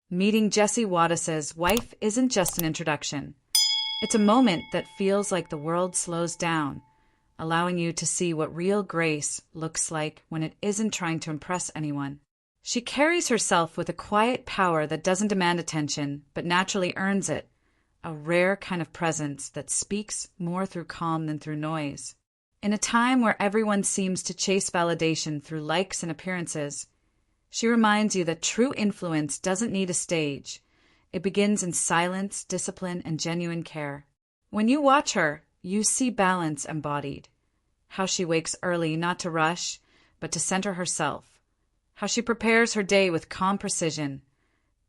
Meeting Jesse Waddis's wife isn't just an introduction. It's a moment that feels like the world slows down, allowing you to see what real grace looks like when it isn't trying to impress anyone. She carries herself with a quiet power that doesn't demand attention, but naturally earns it, a rare kind of presence that speaks more through calm than through noise. In a time where everyone seems to chase validation through likes and appearances, she reminds you that true influence doesn't need a stage. It begins in silence, discipline, and genuine care. When you watch her, you see balance embodied. How she wakes early not to rush, but to center herself. How she prepares her day with calm precision,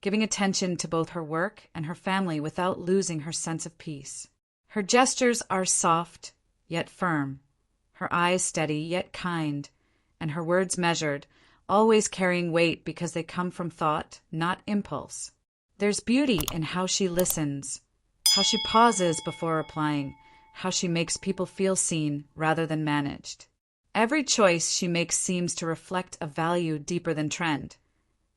giving attention to both her work and her family without losing her sense of peace. Her gestures are soft, yet firm. Her eyes steady, yet kind, and her words measured, always carrying weight because they come from thought, not impulse. There's beauty in how she listens, how she pauses before replying, how she makes people feel seen rather than managed. Every choice she makes seems to reflect a value deeper than trend.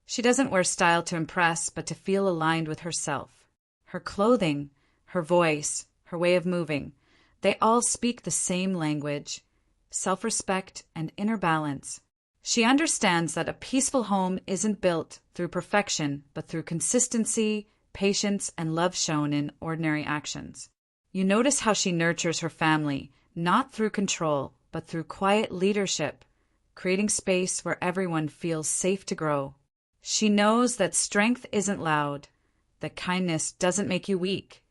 She doesn't wear style to impress, but to feel aligned with herself. Her clothing, her voice, her way of moving, they all speak the same language: self-respect and inner balance. She understands that a peaceful home isn't built through perfection, but through consistency, patience, and love shown in ordinary actions. You notice how she nurtures her family, not through control, but through quiet leadership, creating space where everyone feels safe to grow. She knows that strength isn't loud, that kindness doesn't make you weak,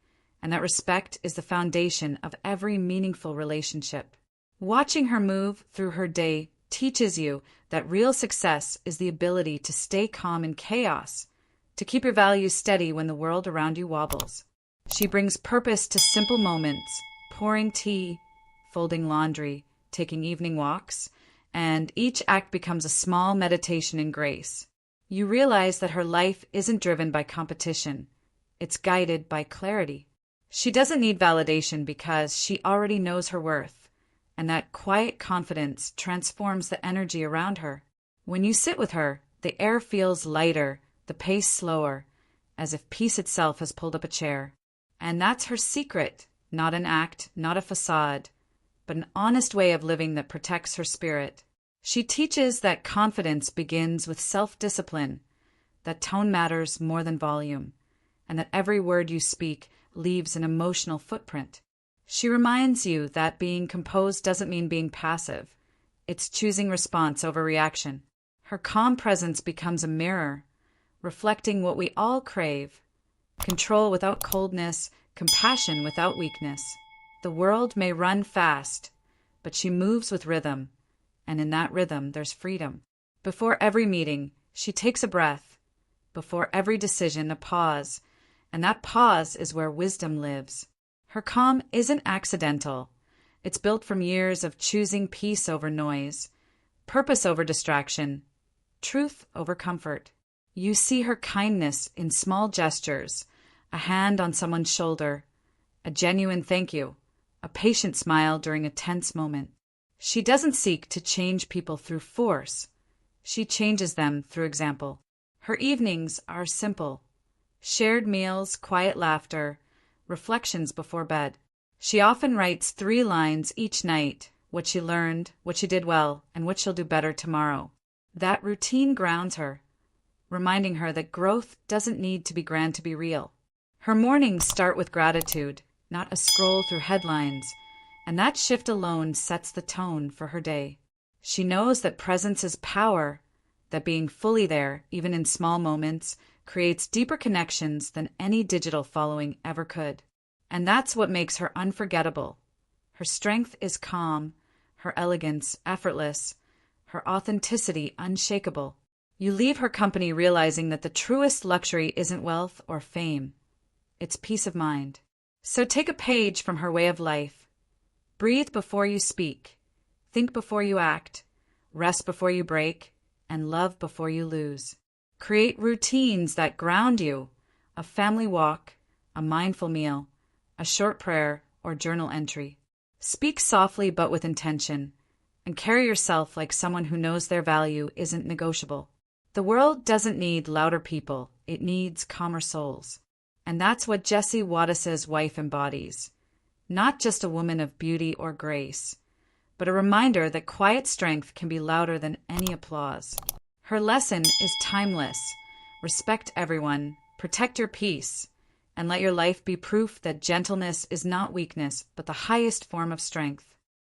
and that respect is the foundation of every meaningful relationship. Watching her move through her day teaches you that real success is the ability to stay calm in chaos, to keep your values steady when the world around you wobbles. She brings purpose to simple moments: pouring tea, folding laundry, taking evening walks, and each act becomes a small meditation in grace. You realize that her life isn't driven by competition. It's guided by clarity. She doesn't need validation because she already knows her worth, and that quiet confidence transforms the energy around her. When you sit with her, the air feels lighter, the pace slower, as if peace itself has pulled up a chair. And that's her secret, not an act, not a facade, but an honest way of living that protects her spirit. She teaches that confidence begins with self-discipline, that tone matters more than volume, and that every word you speak leaves an emotional footprint. She reminds you that being composed doesn't mean being passive. It's choosing response over reaction. Her calm presence becomes a mirror, reflecting what we all crave: control without coldness, compassion without weakness. The world may run fast, but she moves with rhythm, and in that rhythm there's freedom. Before every meeting, she takes a breath. Before every decision, a pause, and that pause is where wisdom lives. Her calm isn't accidental. It's built from years of choosing peace over noise, purpose over distraction, truth over comfort. You see her kindness in small gestures: a hand on someone's shoulder, a genuine thank you, a patient smile during a tense moment. She doesn't seek to change people through force. She changes them through example. Her evenings are simple: shared meals, quiet laughter, reflections before bed. She often writes 3 lines each night: what she learned, what she did well, and what she'll do better tomorrow. That routine grounds her, reminding her that growth doesn't need to be grand to be real. Her mornings start with gratitude, not a scroll through headlines, and that shift alone sets the tone for her day. She knows that presence is power, that being fully there, even in small moments, creates deeper connections than any digital following ever could. And that's what makes her unforgettable. Her strength is calm, her elegance effortless, her authenticity unshakable. You leave her company realizing that the truest luxury isn't wealth or fame. It's peace of mind. So take a page from her way of life. Breathe before you speak. Think before you act. Rest before you break. And love before you lose. Create routines that ground you: a family walk, a mindful meal, a short prayer, or journal entry. Speak softly but with intention, and carry yourself like someone who knows their value isn't negotiable. The world doesn't need louder people, it needs calmer souls. And that's what Jessie Waddis's wife embodies. Not just a woman of beauty or grace, but a reminder that quiet strength can be louder than any applause. Her lesson is timeless. Respect everyone, protect your peace, and let your life be proof that gentleness is not weakness, but the highest form of strength.